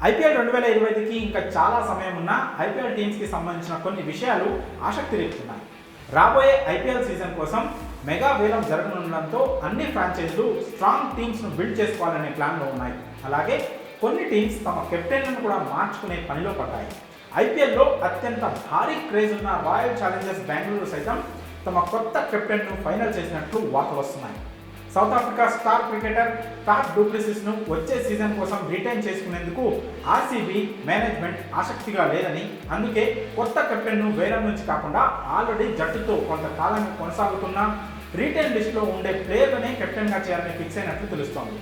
IPL 2025కి ఇంకా చాలా సమయం ఉన్న ఐపీఎల్ టీమ్స్కి సంబంధించిన కొన్ని విషయాలు ఆసక్తి రేపుతున్నాయి. రాబోయే ఐపీఎల్ సీజన్ కోసం మెగా వేలం జరగనుండడంతో అన్ని ఫ్రాంచైజీలు స్ట్రాంగ్ టీమ్స్ను బిల్డ్ చేసుకోవాలనే ప్లాన్లో ఉన్నాయి. అలాగే కొన్ని టీమ్స్ తమ కెప్టెన్లను కూడా మార్చుకునే పనిలో పడ్డాయి. ఐపీఎల్లో అత్యంత భారీ క్రేజ్ ఉన్న రాయల్ ఛాలెంజర్స్ బెంగళూరు సైతం తమ కొత్త కెప్టెన్ను ఫైనల్ చేసినట్లు వార్తలు వస్తున్నాయి. South Africa star cricketer Faf du ప్లెసిస్ను వచ్చే సీజన్ కోసం రిటైన్ చేసుకునేందుకు ఆర్సీబీ మేనేజ్మెంట్ ఆసక్తిగా లేదని, అందుకే కొత్త కెప్టెన్ను వేలం నుంచి కాకుండా ఆల్రెడీ జట్టుతో కొంతకాలం కొనసాగుతున్న రిటైన్ లిస్టులో ఉండే ప్లేయర్లనే కెప్టెన్గా చేయాలని ఫిక్స్ అయినట్లు తెలుస్తోంది.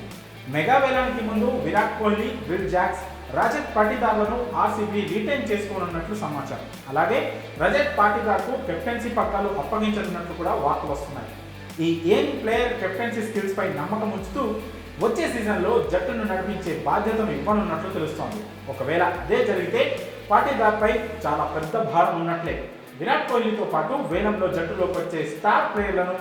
మెగా వేలానికి ముందు విరాట్ కోహ్లీ, విల్ జాక్స్, రజత్ పాటీదార్లను ఆర్సీబీ రిటైన్ చేసుకోనున్నట్లు సమాచారం. అలాగే రజత్ పాటీదార్కు కెప్టెన్సీ పగ్గాలు అప్పగించనున్నట్లు కూడా వార్తలు వస్తున్నాయి. ఈ యంగ్ ప్లేయర్ కెప్టెన్సీ స్కిల్స్ పై నమ్మకం ఉంచుతూ వచ్చే సీజన్లో జట్టును నడిపించే బాధ్యతను ఇవ్వనున్నట్లు తెలుస్తోంది. ఒకవేళ అదే జరిగితే పాటీదార్పై చాలా పెద్ద భారం ఉన్నట్లే. విరాట్ కోహ్లీతో పాటు వేలంలో జట్టులోకి వచ్చే స్టార్ ప్లేయర్లను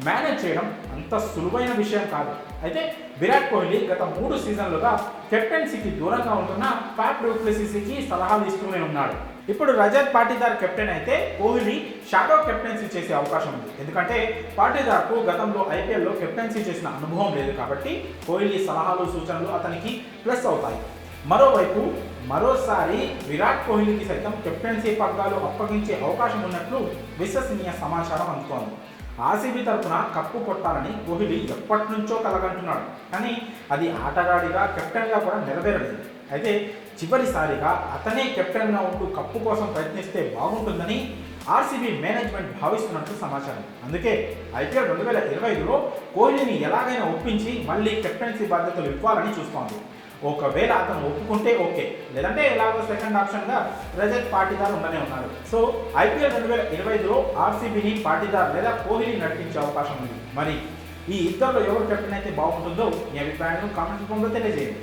మేనేజ్ చేయడం అంత సులువైన విషయం కాదు. అయితే విరాట్ కోహ్లీ గత 3 సీజన్లుగా కెప్టెన్సీకి దూరంగా ఉంటున్న ఫ్యాఫ్ డు ప్లెసిస్కి సలహాలు ఇస్తూనే ఉన్నాడు. ఇప్పుడు రజత్ పాటీదార్ కెప్టెన్ అయితే కోహ్లీ షాడో కెప్టెన్సీ చేసే అవకాశం ఉంది. ఎందుకంటే పాటీదార్కు గతంలో ఐపీఎల్లో కెప్టెన్సీ చేసిన అనుభవం లేదు కాబట్టి కోహ్లీ సలహాలు, సూచనలు అతనికి ప్లస్ అవుతాయి. మరోవైపు మరోసారి విరాట్ కోహ్లీకి సైతం కెప్టెన్సీ పగ్గాలు అప్పగించే అవకాశం ఉన్నట్లు విశ్వసనీయ సమాచారం అందుతోంది. ఆర్సీబీ తరఫున కప్పు కొట్టాలని కోహ్లీ ఎప్పటి నుంచో కలగంటున్నాడు. కానీ అది ఆటగాడిగా, కెప్టెన్గా కూడా నెరవేరలేదు. అయితే చివరిసారిగా అతనే కెప్టెన్గా ఉంటూ కప్పు కోసం ప్రయత్నిస్తే బాగుంటుందని ఆర్సీబీ మేనేజ్మెంట్ భావిస్తున్నట్లు సమాచారం. అందుకే ఐపీఎల్ 2025లో కోహ్లీని ఎలాగైనా ఒప్పించి మళ్ళీ కెప్టెన్సీ బాధ్యతలు ఇవ్వాలని చూస్తోంది. ఒకవేళ అతను ఒప్పుకుంటే ఓకే, లేదంటే ఎలాగో సెకండ్ ఆప్షన్గా రజత్ పాటీదార్ ఉండనే ఉన్నారు. సో ఐపీఎల్ 2025లో ఆర్సీబీని పాటీదార్ లేదా కోహ్లీ నడిపించే అవకాశం ఉంది. మరి ఈ ఇద్దరిలో ఎవరు కెప్టెన్ అయితే బాగుంటుందో మీ అభిప్రాయాలను కామెంట్ రూపంలో తెలియజేయండి.